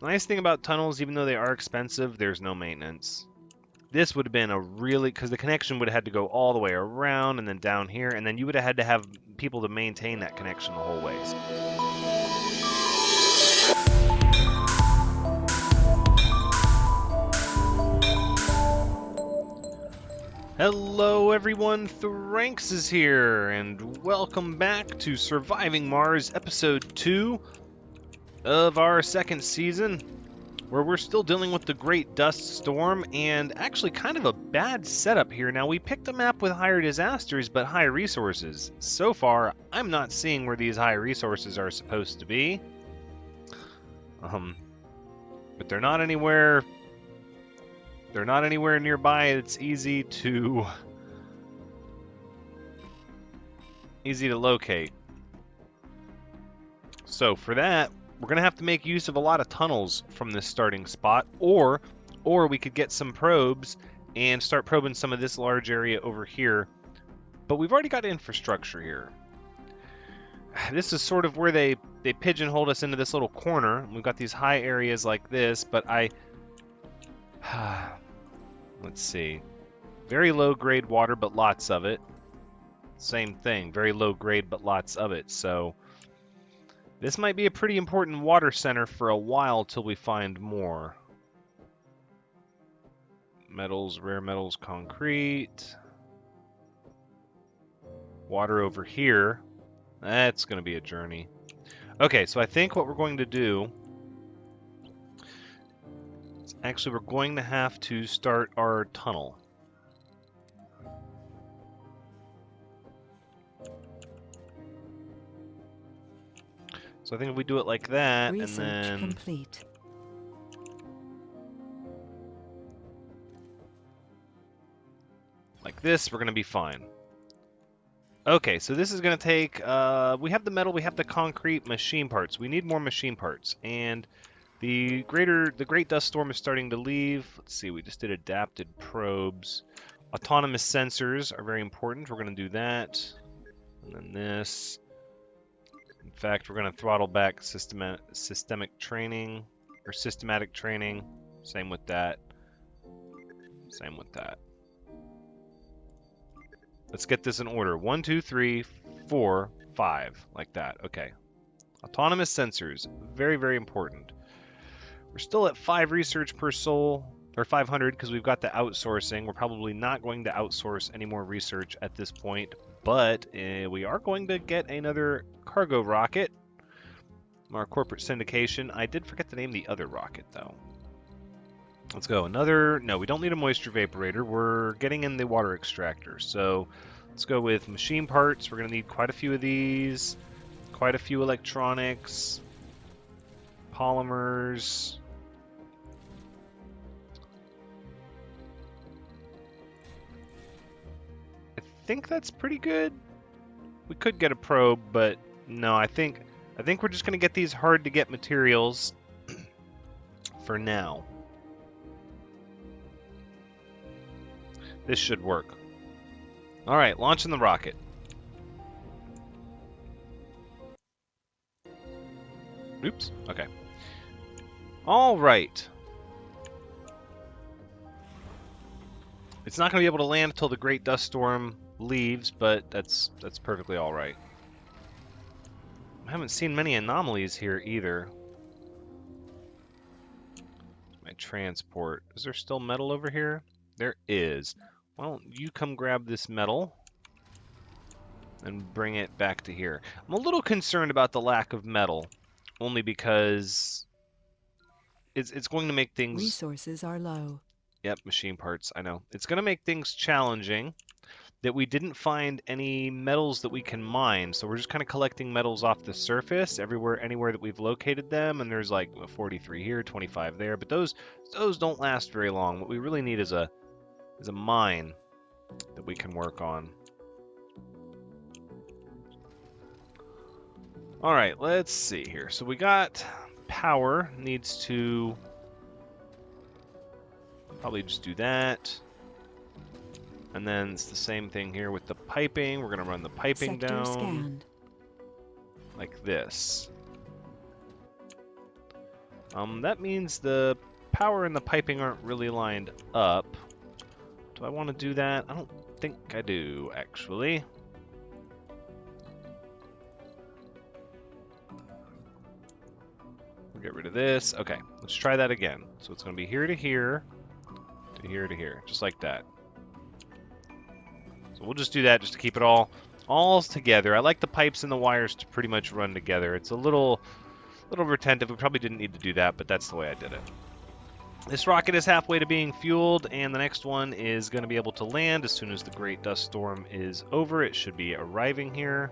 Nice thing about tunnels, even though they are expensive, there's no maintenance. This would have been a really, because the connection would have had to go all the way around and then down here, and then you would have had to have people to maintain that connection the whole way. Hello everyone, Thranxes here, and welcome back to Surviving Mars Episode 2 of our second season, where we're still dealing with the Great Dust Storm, and actually kind of a bad setup here. Now, we picked a map with higher disasters, but high resources. So far, I'm not seeing where these high resources are supposed to be. But they're not anywhere nearby. It's easy to locate. So for that, we're gonna have to make use of a lot of tunnels from this starting spot, or we could get some probes and start probing some of this large area over here. But we've already got infrastructure here. This is sort of where they pigeonholed us into this little corner. We've got these high areas like this, but let's see. Very low grade water, but lots of it. Same thing, very low grade, but lots of it. So this might be a pretty important water center for a while till we find more. Metals, rare metals, concrete. Water over here. That's going to be a journey. Okay, so I think what we're going to do is actually we're going to have to start our tunnel. So I think if we do it like that, Research and then complete. like this, we're going to be fine. Okay, so this is going to take, we have the metal, we have the concrete, machine parts. We need more machine parts, and the Great Dust Storm is starting to leave. Let's see, we just did adapted probes. Autonomous sensors are very important. We're going to do that. And then this. In fact, we're going to throttle back systematic training. Same with that. Same with that. Let's get this in order. 1, 2, 3, 4, 5. Like that. Okay. Autonomous sensors. Very, very important. We're still at 5 research per soul. Or 500 because we've got the outsourcing. We're probably not going to outsource any more research at this point. But we are going to get another cargo rocket. Our corporate syndication. I did forget to name the other rocket, though. Let's go. Another... No, we don't need a moisture vaporator. We're getting in the water extractor. So let's go with machine parts. We're going to need quite a few of these. Quite a few electronics. Polymers. I think that's pretty good. We could get a probe, but no, I think we're just going to get these hard to get materials for now. This should work. All right, launching the rocket. Oops, okay. All right. It's not going to be able to land until the Great Dust Storm leaves, but that's perfectly all right. I haven't seen many anomalies here either. My transport. Is there still metal over here? There is. Why don't you come grab this metal and bring it back to here. I'm a little concerned about the lack of metal, only because it's going to make things... Resources are low. Yep, machine parts, I know. It's going to make things challenging that we didn't find any metals that we can mine, so we're just kind of collecting metals off the surface anywhere that we've located them, and there's like 43 here, 25 there, but those don't last very long. What we really need is a mine that we can work on. All right, let's see here. So we got power needs to probably just do that. And then it's the same thing here with the piping. We're going to run the piping Sector down scanned. like this. That means the power and the piping aren't really lined up. Do I want to do that? I don't think I do, actually. We'll get rid of this. Okay, let's try that again. So it's going to be here to here, to here to here, just like that. So we'll just do that just to keep it all together. I like the pipes and the wires to pretty much run together. It's a little retentive. We probably didn't need to do that, but that's the way I did it. This rocket is halfway to being fueled, and the next one is going to be able to land as soon as the Great Dust Storm is over. It should be arriving here.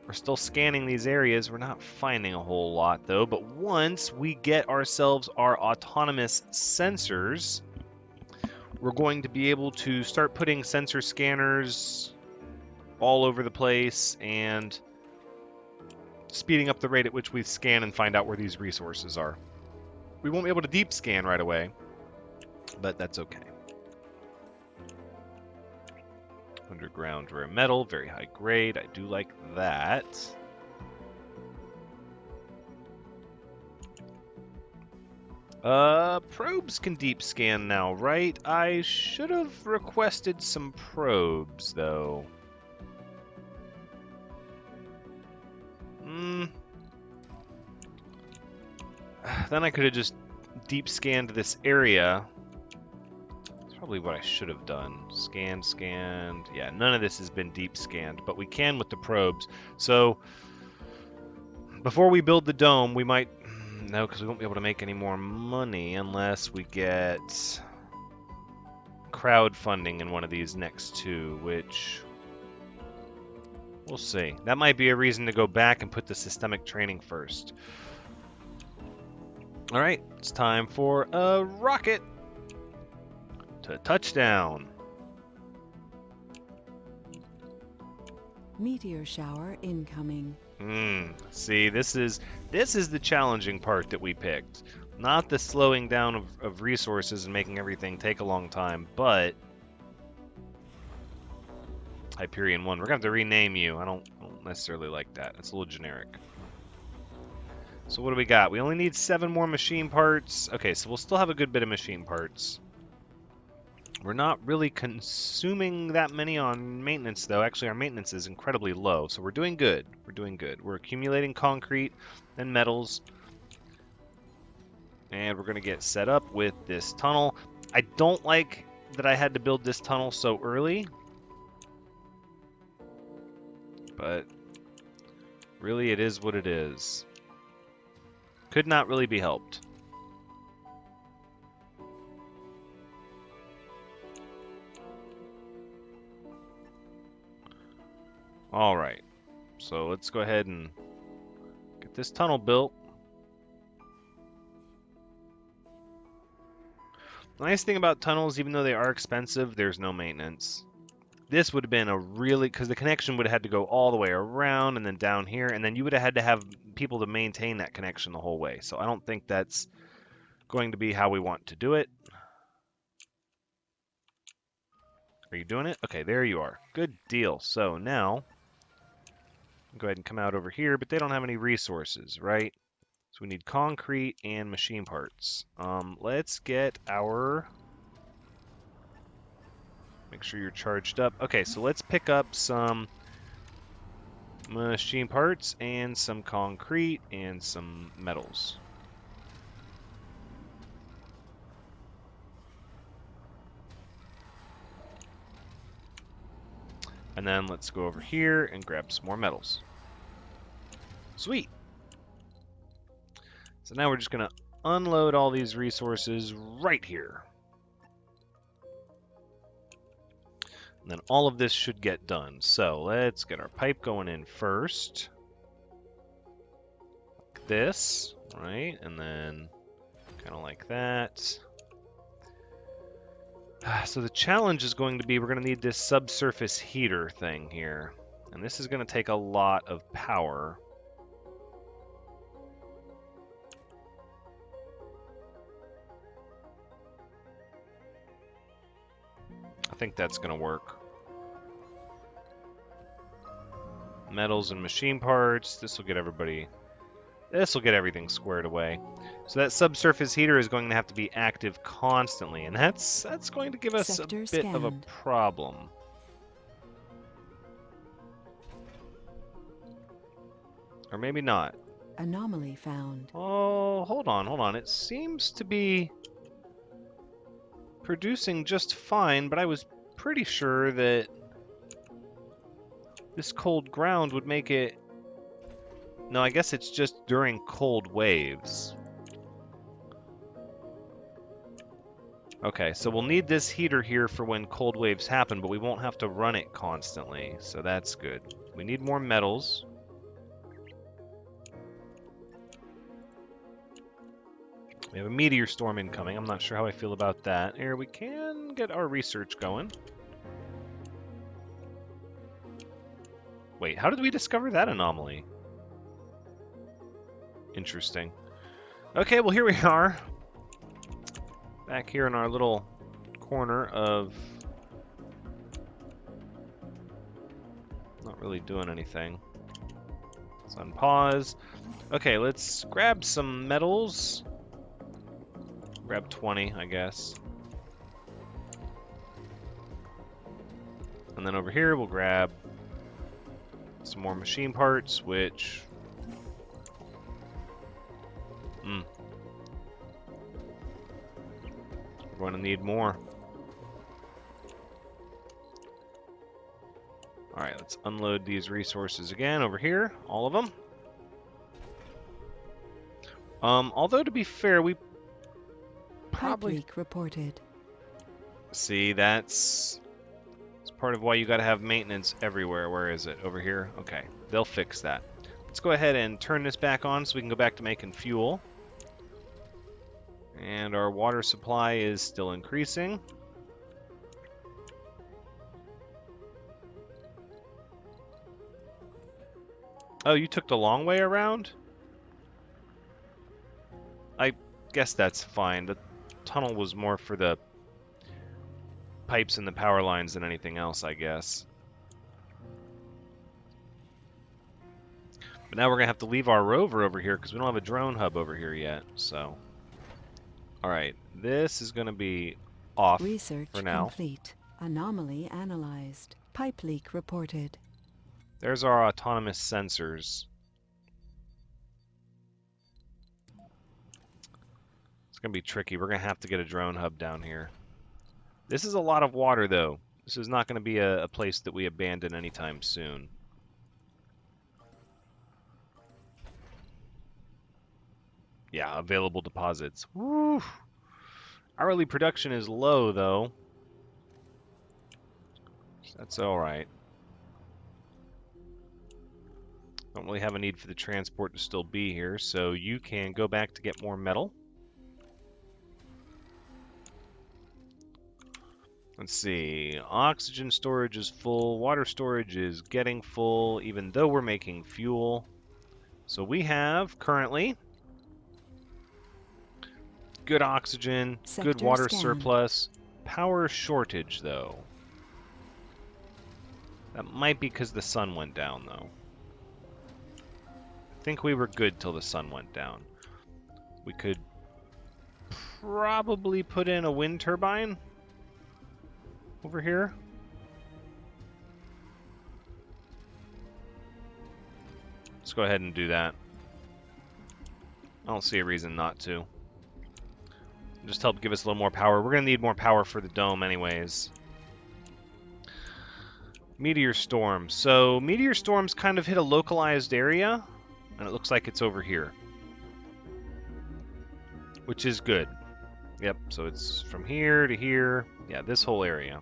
We're still scanning these areas. We're not finding a whole lot, though, but once we get ourselves our autonomous sensors, we're going to be able to start putting sensor scanners all over the place and speeding up the rate at which we scan and find out where these resources are. We won't be able to deep scan right away, but that's okay. Underground rare metal, very high grade. I do like that. Probes can deep scan now, right? I should have requested some probes, though. Then I could have just deep scanned this area. That's probably what I should have done. Scanned. Yeah, none of this has been deep scanned, but we can with the probes. So before we build the dome, we might... No, because we won't be able to make any more money unless we get crowdfunding in one of these next two, which... we'll see. That might be a reason to go back and put the systemic training first. All right, it's time for a rocket to touchdown. Meteor shower incoming. See, this is the challenging part that we picked. Not the slowing down of resources and making everything take a long time, but Hyperion 1. We're going to have to rename you. I don't necessarily like that. It's a little generic. So what do we got? We only need 7 more machine parts. Okay, so we'll still have a good bit of machine parts. We're not really consuming that many on maintenance, though. Actually, our maintenance is incredibly low, so we're doing good. We're doing good. We're accumulating concrete and metals, and we're going to get set up with this tunnel. I don't like that I had to build this tunnel so early, but really it is what it is. Could not really be helped. Alright, so let's go ahead and get this tunnel built. The nice thing about tunnels, even though they are expensive, there's no maintenance. This would have been a really... because the connection would have had to go all the way around and then down here, and then you would have had to have people to maintain that connection the whole way. So I don't think that's going to be how we want to do it. Are you doing it? Okay, there you are. Good deal. So now, go ahead and come out over here, but they don't have any resources, right? So we need concrete and machine parts. Let's get our... make sure you're charged up. Okay, so let's pick up some machine parts and some concrete and some metals. And then let's go over here and grab some more metals. Sweet. So now we're just going to unload all these resources right here. And then all of this should get done. So let's get our pipe going in first. Like this, right? And then kind of like that. So the challenge is going to be we're going to need this subsurface heater thing here. And this is going to take a lot of power. I think that's going to work. Metals and machine parts. This will get everybody This will get everything squared away. So that subsurface heater is going to have to be active constantly, and that's going to give us Sector a bit of a scanned. problem. Or maybe not. Anomaly found. Oh, hold on. It seems to be producing just fine, but I was pretty sure that this cold ground would make it... No, I guess it's just during cold waves. Okay, so we'll need this heater here for when cold waves happen, but we won't have to run it constantly, so that's good. We need more metals. We have a meteor storm incoming. I'm not sure how I feel about that. Here, we can get our research going. Wait, how did we discover that anomaly? Interesting. Okay, well, here we are. Back here in our little corner of... Not really doing anything. Let's unpause. Okay, let's grab some metals. Grab 20, I guess. And then over here, we'll grab some more machine parts, which... We're going to need more. Alright, let's unload these resources again over here. All of them. Although, to be fair, we Pipe probably... leak reported. See, that's part of why you gotta have maintenance everywhere. Where is it? Over here? Okay, they'll fix that. Let's go ahead and turn this back on so we can go back to making fuel. And our water supply is still increasing. Oh, you took the long way around? I guess that's fine. The tunnel was more for the pipes and the power lines than anything else, I guess. But now we're going to have to leave our rover over here because we don't have a drone hub over here yet, so... Alright, this is going to be off Research for now. complete. Anomaly analyzed. Pipe leak reported. There's our autonomous sensors. It's going to be tricky. We're going to have to get a drone hub down here. This is a lot of water, though. This is not going to be a place that we abandon anytime soon. Yeah, available deposits. Woo! Hourly production is low, though. That's alright. Don't really have a need for the transport to still be here, so you can go back to get more metal. Let's see. Oxygen storage is full. Water storage is getting full, even though we're making fuel. So we have, currently, good oxygen, Sector good water scanned. surplus. Power shortage, though. That might be because the sun went down, though. I think we were good till the sun went down. We could probably put in a wind turbine over here. Let's go ahead and do that. I don't see a reason not to. Just help give us a little more power. We're going to need more power for the dome anyways. Meteor Storm. So, Meteor Storms kind of hit a localized area, and it looks like it's over here. Which is good. Yep, so it's from here to here. Yeah, this whole area.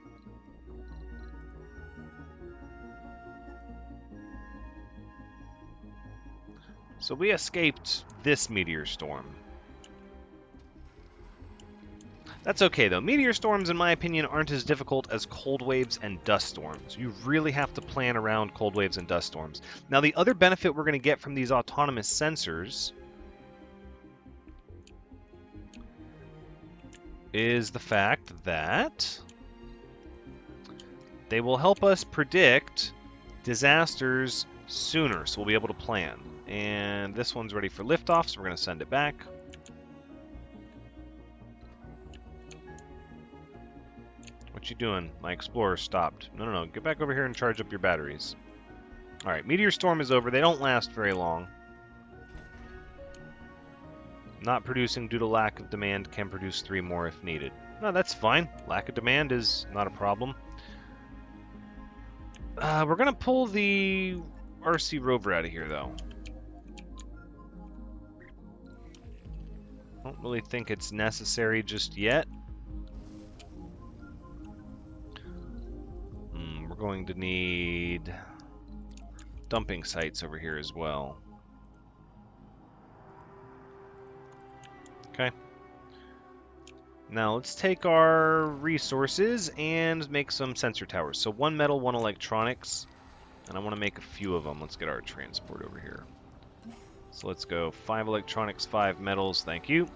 So we escaped this meteor storm. That's okay, though. Meteor storms, in my opinion, aren't as difficult as cold waves and dust storms. You really have to plan around cold waves and dust storms. Now, the other benefit we're going to get from these autonomous sensors is the fact that they will help us predict disasters sooner, so we'll be able to plan. And this one's ready for liftoff, so we're going to send it back. What you doing? My Explorer stopped. No. Get back over here and charge up your batteries. Alright, Meteor Storm is over. They don't last very long. Not producing due to lack of demand, can produce 3 more if needed. No, that's fine. Lack of demand is not a problem. We're going to pull the RC rover out of here, though. Don't really think it's necessary just yet. We're going to need dumping sites over here as well. Okay. Now let's take our resources and make some sensor towers. So 1 metal, 1 electronics, and I want to make a few of them. Let's get our transport over here. So let's go 5 electronics, 5 metals, thank you.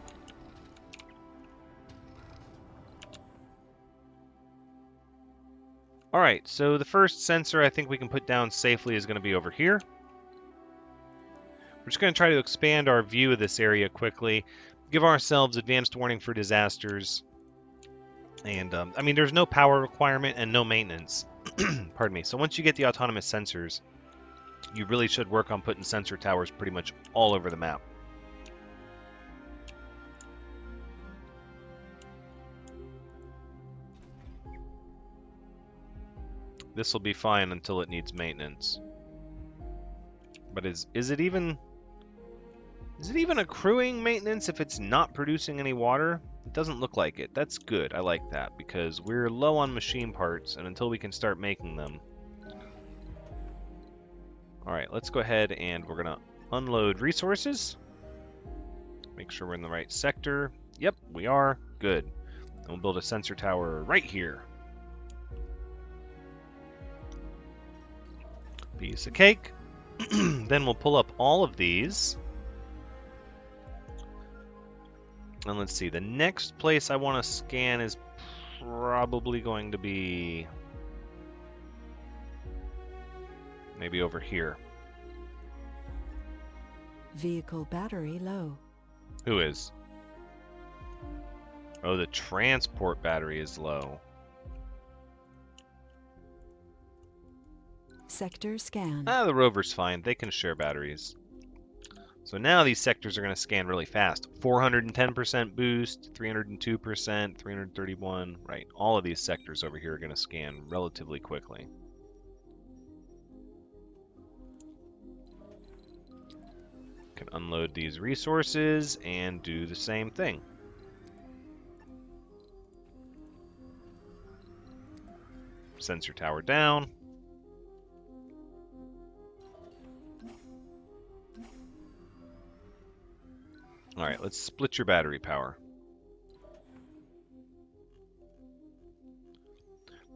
Alright, so the first sensor I think we can put down safely is going to be over here. We're just going to try to expand our view of this area quickly, give ourselves advanced warning for disasters, and I mean there's no power requirement and no maintenance. Pardon me. So once you get the autonomous sensors, you really should work on putting sensor towers pretty much all over the map. This will be fine until it needs maintenance. But is it even accruing maintenance if it's not producing any water? It doesn't look like it. That's good. I like that because we're low on machine parts, and until we can start making them. Alright, let's go ahead and we're going to unload resources. Make sure we're in the right sector. Yep, we are. Good. And we'll build a sensor tower right here. Piece of cake. Then we'll pull up all of these. And let's see, the next place I want to scan is probably going to be maybe over here. Vehicle battery low. Who is? Oh, the transport battery is low. Sector scanned. The rover's fine. They can share batteries. So now these sectors are going to scan really fast. 410% boost, 302%, 331. Right, all of these sectors over here are going to scan relatively quickly. Can unload these resources and do the same thing. Sensor tower down. Alright, let's split your battery power.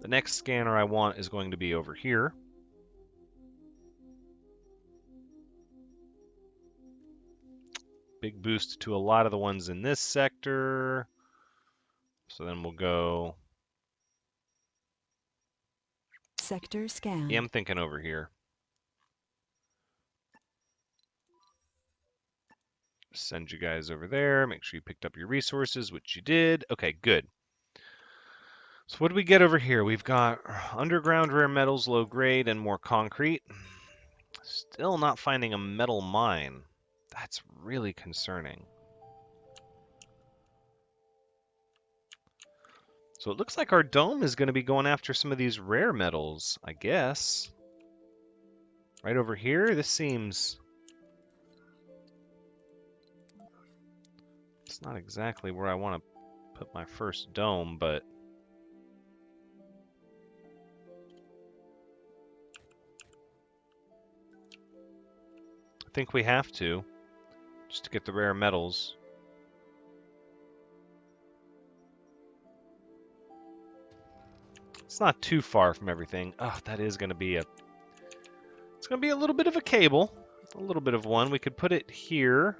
The next scanner I want is going to be over here. Big boost to a lot of the ones in this sector. So then we'll go... Sector scanned. Yeah, I'm thinking over here. Send you guys over there. Make sure you picked up your resources, which you did. Okay, good. So what do we get over here? We've got underground rare metals, low grade, and more concrete. Still not finding a metal mine. That's really concerning. So it looks like our dome is going to be going after some of these rare metals, I guess. Right over here, this seems... It's not exactly where I want to put my first dome, but... I think we have to, just to get the rare metals. It's not too far from everything. Oh, that is going to be a... It's going to be a little bit of a cable. A little bit of one. We could put it here.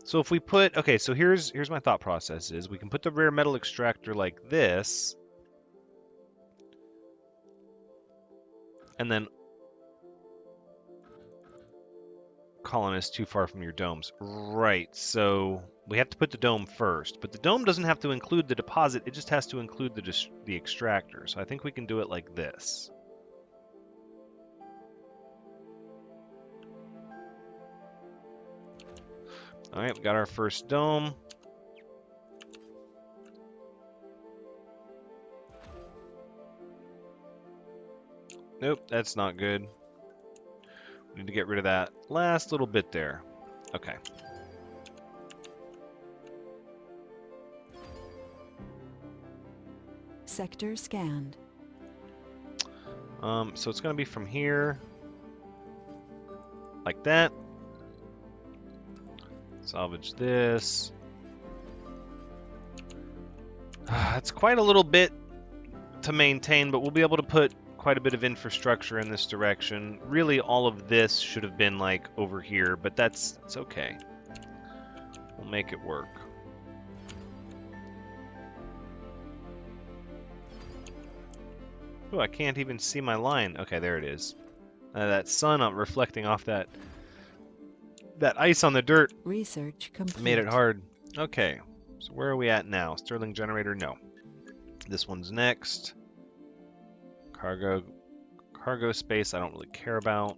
So if we put... Okay, so here's my thought process is we can put the rare metal extractor like this. And then... colonists too far from your domes. Right, so we have to put the dome first, but the dome doesn't have to include the deposit, it just has to include the extractor. So I think we can do it like this. All right, we got our first dome. Nope, that's not good. We need to get rid of that last little bit there. Okay. Sector scanned. So it's going to be from here, like that. Salvage this. It's quite a little bit to maintain, but we'll be able to put quite a bit of infrastructure in this direction. Really, all of this should have been like over here, but that's okay. We'll make it work. Oh, I can't even see my line. Okay, there it is. That sun reflecting off that ice on the dirt Research complete. made it hard. Okay, so where are we at now? Stirling generator? No. This one's next. Cargo space I don't really care about.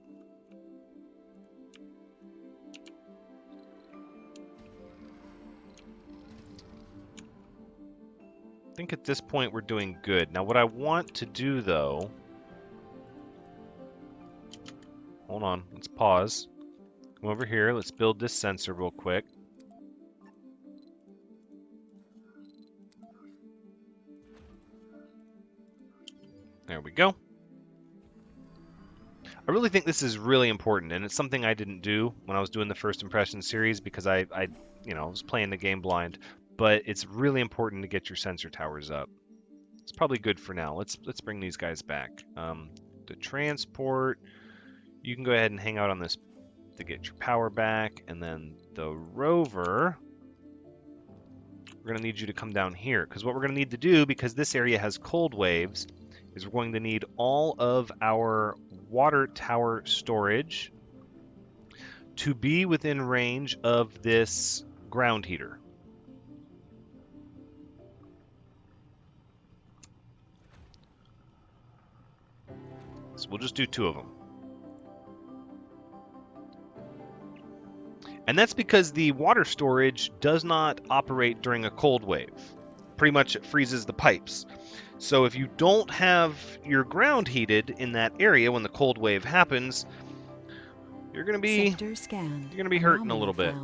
I think at this point we're doing good. Now what I want to do though, hold on, let's pause. Come over here, let's build this sensor real quick. There we go. I really think this is really important, and it's something I didn't do when I was doing the first impression series because I was playing the game blind. But it's really important to get your sensor towers up. It's probably good for now. Let's bring these guys back. The transport, you can go ahead and hang out on this to get your power back, and then the rover, we're going to need you to come down here because what we're going to need to do, because this area has cold waves, is we're going to need all of our water tower storage to be within range of this ground heater. So we'll just do 2 of them. And that's because the water storage does not operate during a cold wave. Pretty much it freezes the pipes. So if you don't have your ground heated in that area when the cold wave happens, you're going to be hurting a little bit.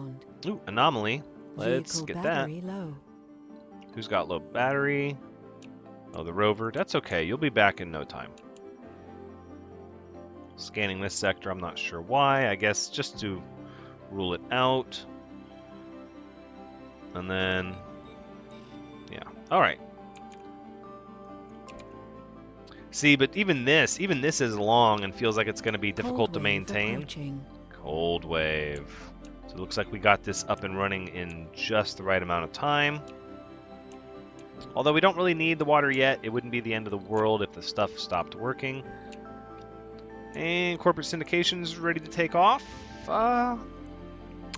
Ooh, anomaly. Let's get that. Low. Who's got low battery? Oh, the rover. That's okay. You'll be back in no time. Scanning this sector, I'm not sure why. I guess just to rule it out. And then, yeah. All right. See, but even this is long and feels like it's going to be difficult to maintain. Cold wave. So it looks like we got this up and running in just the right amount of time. Although we don't really need the water yet. It wouldn't be the end of the world if the stuff stopped working. And corporate syndication's ready to take off. I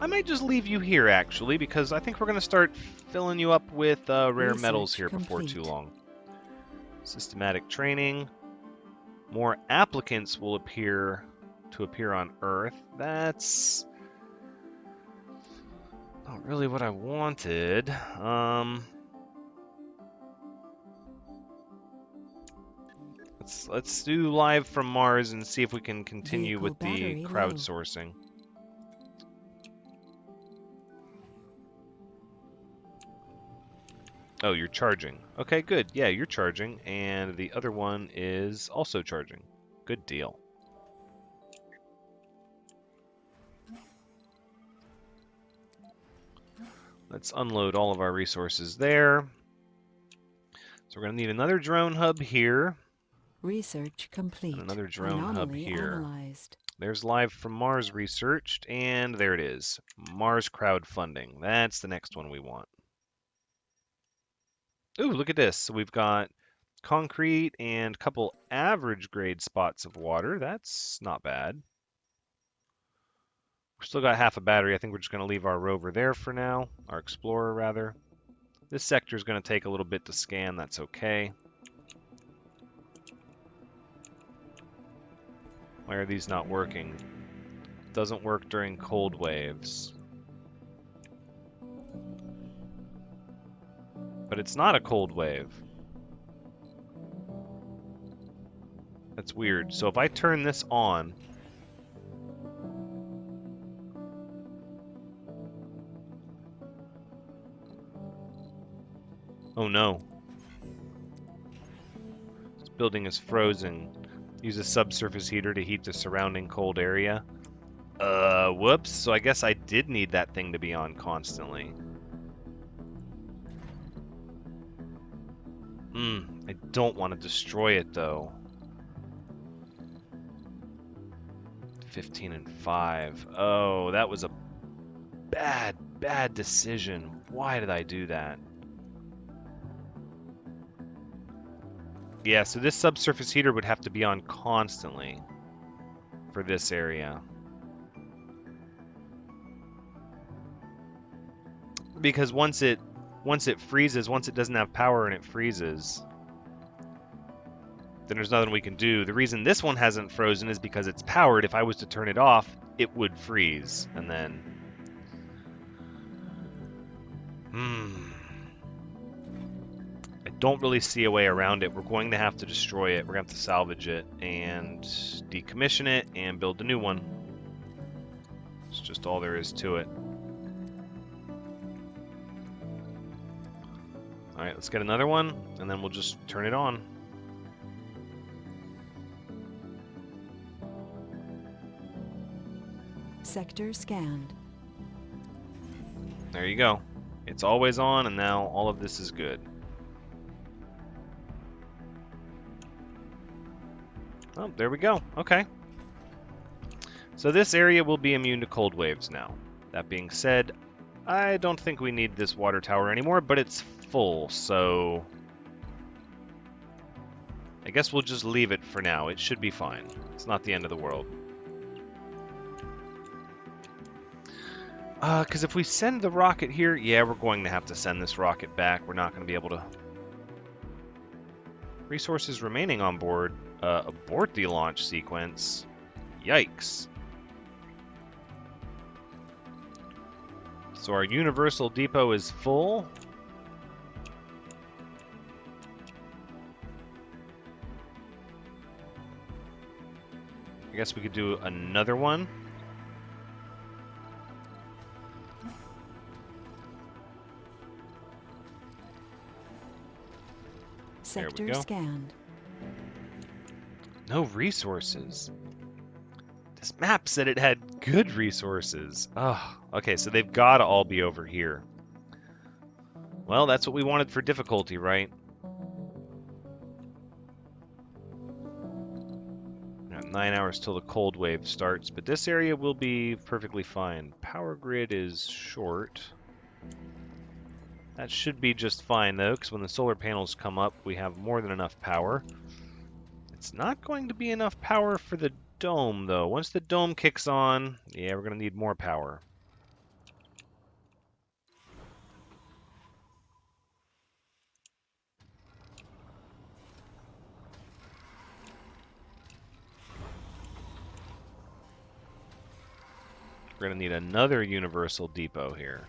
might just leave you here, actually, because I think we're going to start filling you up with rare metals here before too long. Systematic training. More applicants will appear on Earth. That's not really what I wanted. Let's do live from Mars and see if we can continue with the crowdsourcing. Oh, you're charging. Okay, good. Yeah, you're charging. And the other one is also charging. Good deal. Let's unload all of our resources there. So we're going to need another drone hub here. Research complete. And another drone hub here. Analyzed. There's live from Mars researched, and there it is. Mars crowdfunding. That's the next one we want. Ooh, look at this. So we've got concrete and a couple average grade spots of water. That's not bad. We still got half a battery. I think we're just going to leave our rover there for now. Our explorer, rather. This sector is going to take a little bit to scan. That's okay. Why are these not working? Doesn't work during cold waves. But it's not a cold wave. That's weird. So if I turn this on... Oh no. This building is frozen. Use a subsurface heater to heat the surrounding cold area. Whoops. So I guess I did need that thing to be on constantly. I don't want to destroy it though. 15 and 5. Oh, that was a bad decision. Why did I do that? Yeah, so this subsurface heater would have to be on constantly for this area. Because once it freezes, once it doesn't have power and it freezes, then there's nothing we can do. The reason this one hasn't frozen is because it's powered. If I was to turn it off, it would freeze, and then... I don't really see a way around it. We're going to have to destroy it. We're going to have to salvage it and decommission it and build a new one. It's just all there is to it. Alright, let's get another one, and then we'll just turn it on. Sector scanned. There you go. It's always on, and now all of this is good. Oh, there we go. Okay. So this area will be immune to cold waves now. That being said, I don't think we need this water tower anymore, but it's full, so... I guess we'll just leave it for now. It should be fine. It's not the end of the world. Because if we send the rocket here, yeah, we're going to have to send this rocket back. We're not going to be able to... Resources remaining on board. Abort the launch sequence. Yikes. So our universal depot is full. I guess we could do another one. Sector scanned. No resources. This map said it had good resources. Oh, okay, so they've got to all be over here. Well, that's what we wanted for difficulty, right? Got 9 hours till the cold wave starts, but this area will be perfectly fine. Power grid is short. That should be just fine, though, because when the solar panels come up, we have more than enough power. It's not going to be enough power for the dome, though. Once the dome kicks on, yeah, we're going to need more power. We're going to need another universal depot here.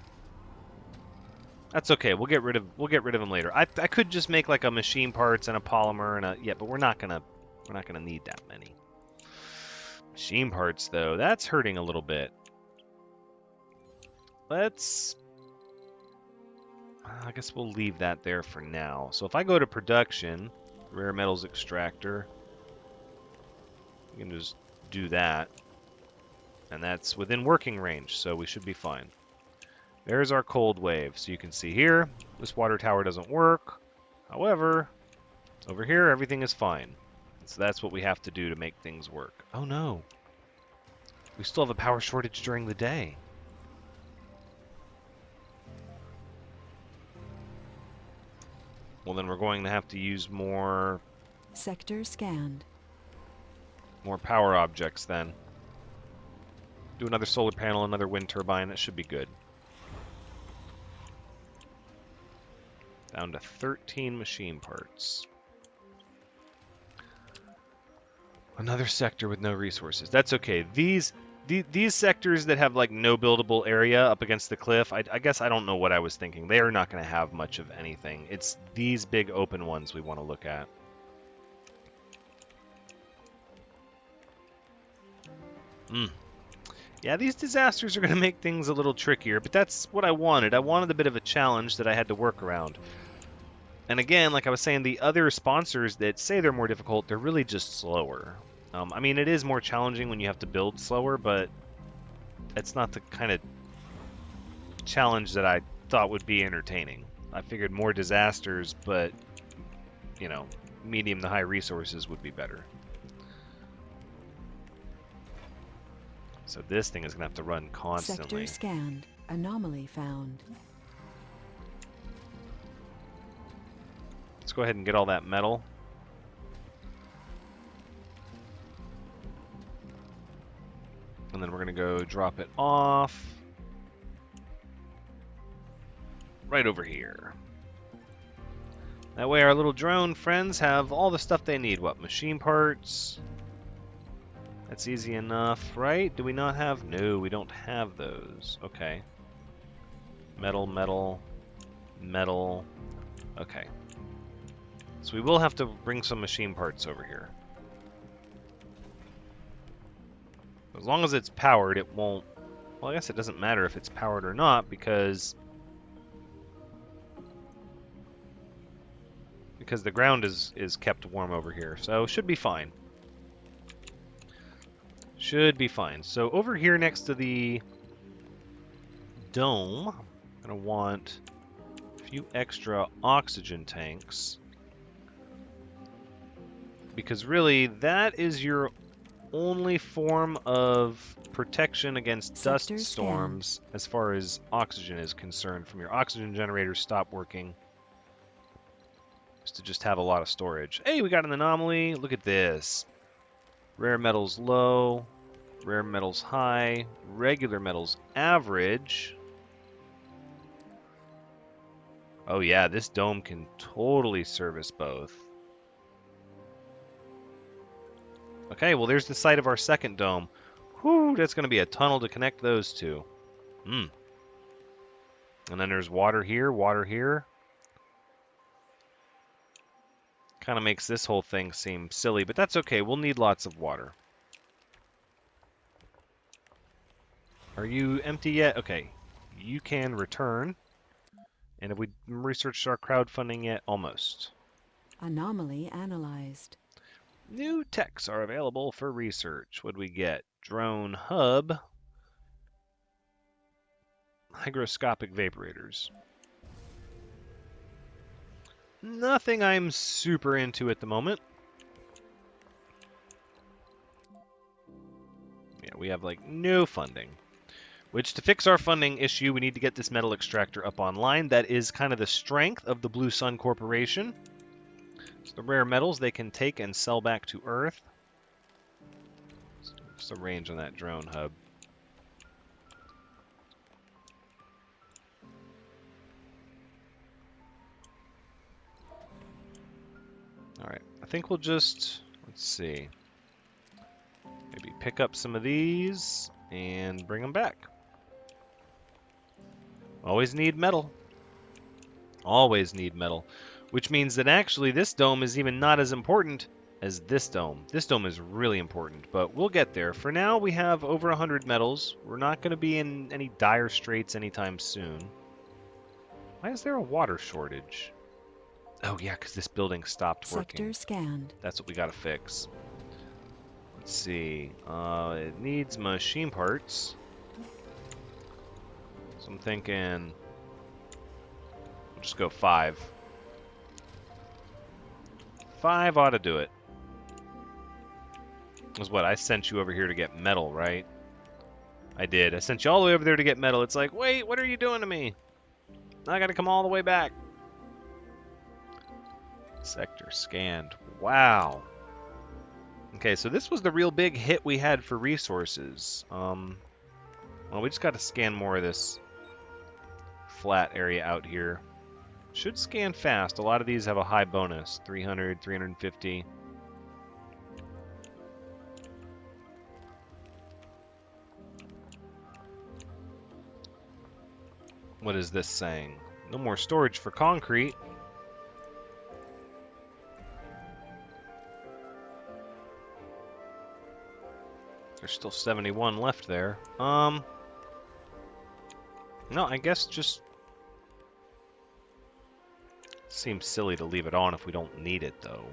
That's okay. We'll get rid of them later. I could just make like a machine parts and a polymer and a but we're not gonna need that many machine parts though. That's hurting a little bit. I guess we'll leave that there for now. So if I go to production, rare metals extractor, we can just do that, and that's within working range, so we should be fine. There's our cold wave. So you can see here, this water tower doesn't work. However, over here, everything is fine. So that's what we have to do to make things work. Oh no. We still have a power shortage during the day. Well, then we're going to have to use more... Sector scanned. More power objects then. Do another solar panel, another wind turbine. That should be good. Down to 13 machine parts. Another sector with no resources. That's okay. These sectors that have like no buildable area up against the cliff, I guess I don't know what I was thinking. They are not going to have much of anything. It's these big open ones we want to look at. Yeah, these disasters are going to make things a little trickier, but that's what I wanted. I wanted a bit of a challenge that I had to work around. And again, like I was saying, the other sponsors that say they're more difficult, they're really just slower. I mean, it is more challenging when you have to build slower, but it's not the kind of challenge that I thought would be entertaining. I figured more disasters, but, you know, medium to high resources would be better. So this thing is going to have to run constantly. Sector scanned. Anomaly found. Let's go ahead and get all that metal. And then we're going to go drop it off right over here. That way our little drone friends have all the stuff they need. What, machine parts? That's easy enough, right? Do we not have? No, we don't have those. Okay. Metal, metal, metal. Okay. So we will have to bring some machine parts over here. As long as it's powered, it won't... Well, I guess it doesn't matter if it's powered or not, because the ground is kept warm over here. So should be fine. Should be fine. So over here next to the dome, I'm going to want a few extra oxygen tanks. Because really, that is your only form of protection against dust storms as far as oxygen is concerned. From your oxygen generators stop working. Is to just have a lot of storage. Hey, we got an anomaly. Look at this. Rare metals low. Rare metals high. Regular metals average. Oh yeah, this dome can totally service both. Okay, well there's the site of our second dome. Whew, that's going to be a tunnel to connect those two. And then there's water here, water here. Kind of makes this whole thing seem silly, but that's okay. We'll need lots of water. Are you empty yet? Okay, you can return. And have we researched our crowdfunding yet? Almost. Anomaly analyzed. New techs are available for research. What do we get? Drone hub. Hygroscopic vaporators. Nothing I'm super into at the moment. Yeah, we have like no funding. Which, to fix our funding issue, we need to get this metal extractor up online. That is kind of the strength of the Blue Sun Corporation. So the rare metals they can take and sell back to Earth. What's the range on that drone hub? Alright, I think we'll just, let's see, maybe pick up some of these and bring them back. Always need metal. Always need metal. Which means that actually this dome is even not as important as this dome. This dome is really important, but we'll get there. For now, we have over 100 metals. We're not going to be in any dire straits anytime soon. Why is there a water shortage? Oh yeah, because this building stopped working. Sector scanned. That's what we got to fix. Let's see. It needs machine parts. So I'm thinking we'll just go 5. 5 ought to do it. Was what I sent you over here to get metal, right? I did. I sent you all the way over there to get metal. It's like, wait, what are you doing to me? I gotta come all the way back. Sector scanned. Wow. Okay, so this was the real big hit we had for resources. Well, we just got to scan more of this flat area out here. Should scan fast. A lot of these have a high bonus. 300, 350. What is this saying? No more storage for concrete. There's still 71 left there. No, I guess just seems silly to leave it on if we don't need it, though.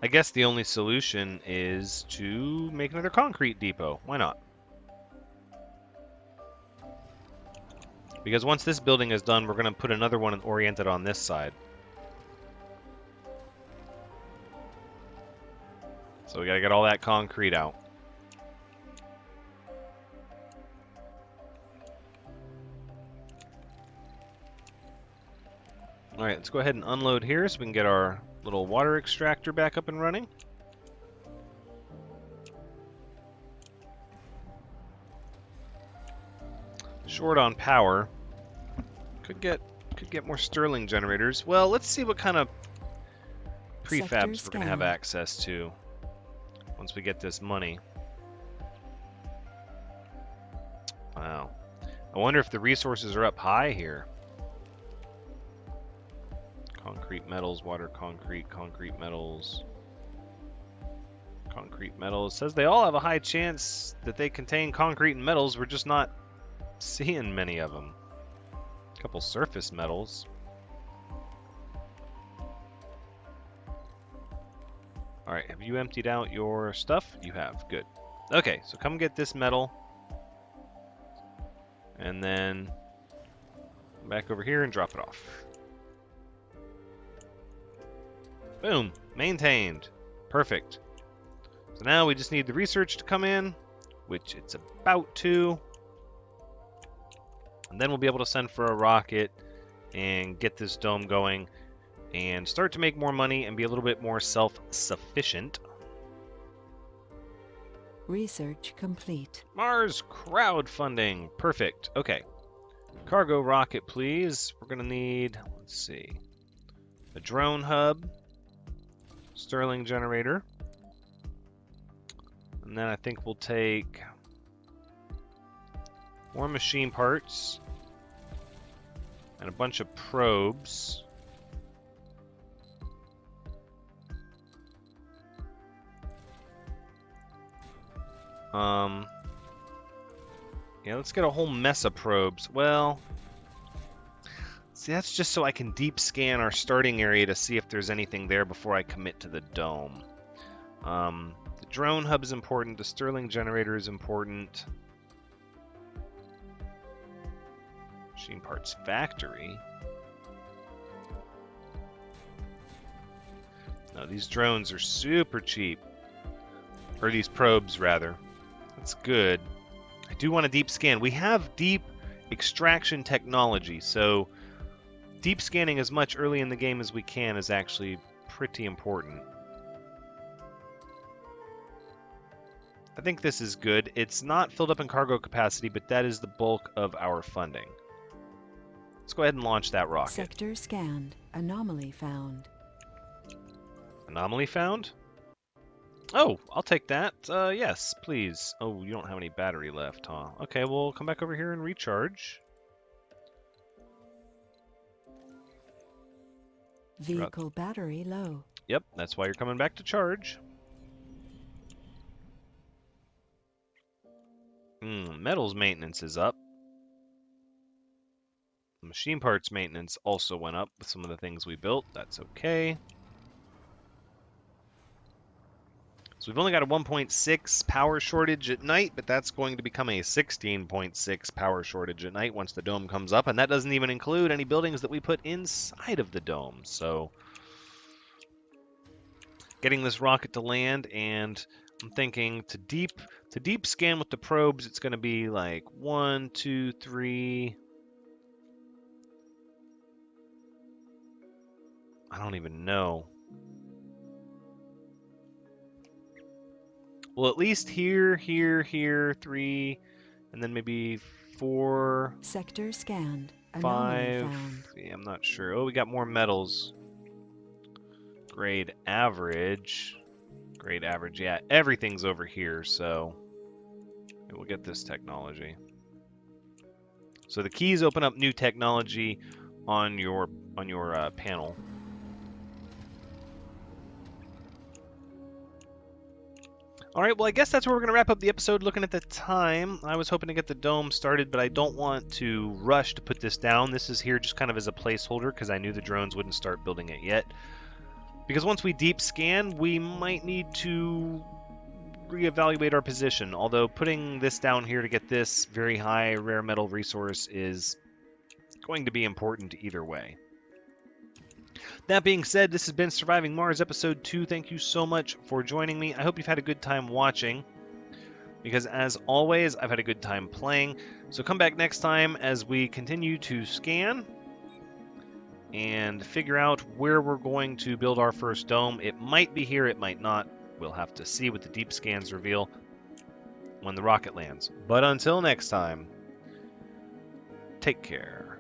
I guess the only solution is to make another concrete depot. Why not? Because once this building is done, we're going to put another one oriented on this side. So we got to get all that concrete out. Alright, let's go ahead and unload here so we can get our little water extractor back up and running. Short on power. Could get more Stirling generators. Well, let's see what kind of prefabs we're going to have access to once we get this money. Wow. I wonder if the resources are up high here. Concrete metals, water, concrete metals. Concrete metals. It says they all have a high chance that they contain concrete and metals. We're just not seeing many of them. A couple surface metals. Alright, have you emptied out your stuff? You have. Good. Okay, so come get this metal. And then come back over here and drop it off. Boom. Maintained. Perfect. So now we just need the research to come in, which it's about to. And then we'll be able to send for a rocket and get this dome going and start to make more money and be a little bit more self-sufficient. Research complete. Mars crowdfunding. Perfect. Okay. Cargo rocket, please. We're going to need, let's see, a drone hub, Stirling generator, and then I think we'll take more machine parts and a bunch of probes. Yeah, let's get a whole mess of probes. Well, see, that's just so I can deep scan our starting area to see if there's anything there before I commit to the dome. The drone hub is important. The Stirling generator is important. Machine parts factory. No, these drones are super cheap. Or these probes, rather. That's good. I do want a deep scan. We have deep extraction technology, so deep scanning as much early in the game as we can is actually pretty important. I think this is good. It's not filled up in cargo capacity, but that is the bulk of our funding. Let's go ahead and launch that rocket. Sector scanned. Anomaly found. Anomaly found? Oh, I'll take that. Yes, please. Oh, you don't have any battery left, huh? Okay, we'll come back over here and recharge. Vehicle battery low. Yep, that's why you're coming back to charge. Metals maintenance is up. Machine parts maintenance also went up with some of the things we built. That's okay. So we've only got a 1.6 power shortage at night, but that's going to become a 16.6 power shortage at night once the dome comes up, and that doesn't even include any buildings that we put inside of the dome. So getting this rocket to land, and I'm thinking to deep scan with the probes, it's going to be like 1, 2, 3, I don't even know. Well, at least here, 3, and then maybe 4, Sector scanned. Anomaly 5. found. Yeah, I'm not sure. Oh, we got more metals. Grade average. Grade average. Yeah, everything's over here, so we'll get this technology. So the keys open up new technology on your panel. All right, well, I guess that's where we're going to wrap up the episode. Looking at the time, I was hoping to get the dome started, but I don't want to rush to put this down. This is here just kind of as a placeholder because I knew the drones wouldn't start building it yet. Because once we deep scan, we might need to reevaluate our position, although putting this down here to get this very high rare metal resource is going to be important either way. That being said, this has been Surviving Mars Episode 2. Thank you so much for joining me. I hope you've had a good time watching, because as always, I've had a good time playing. So come back next time as we continue to scan and figure out where we're going to build our first dome. It might be here, it might not. We'll have to see what the deep scans reveal when the rocket lands. But until next time, take care.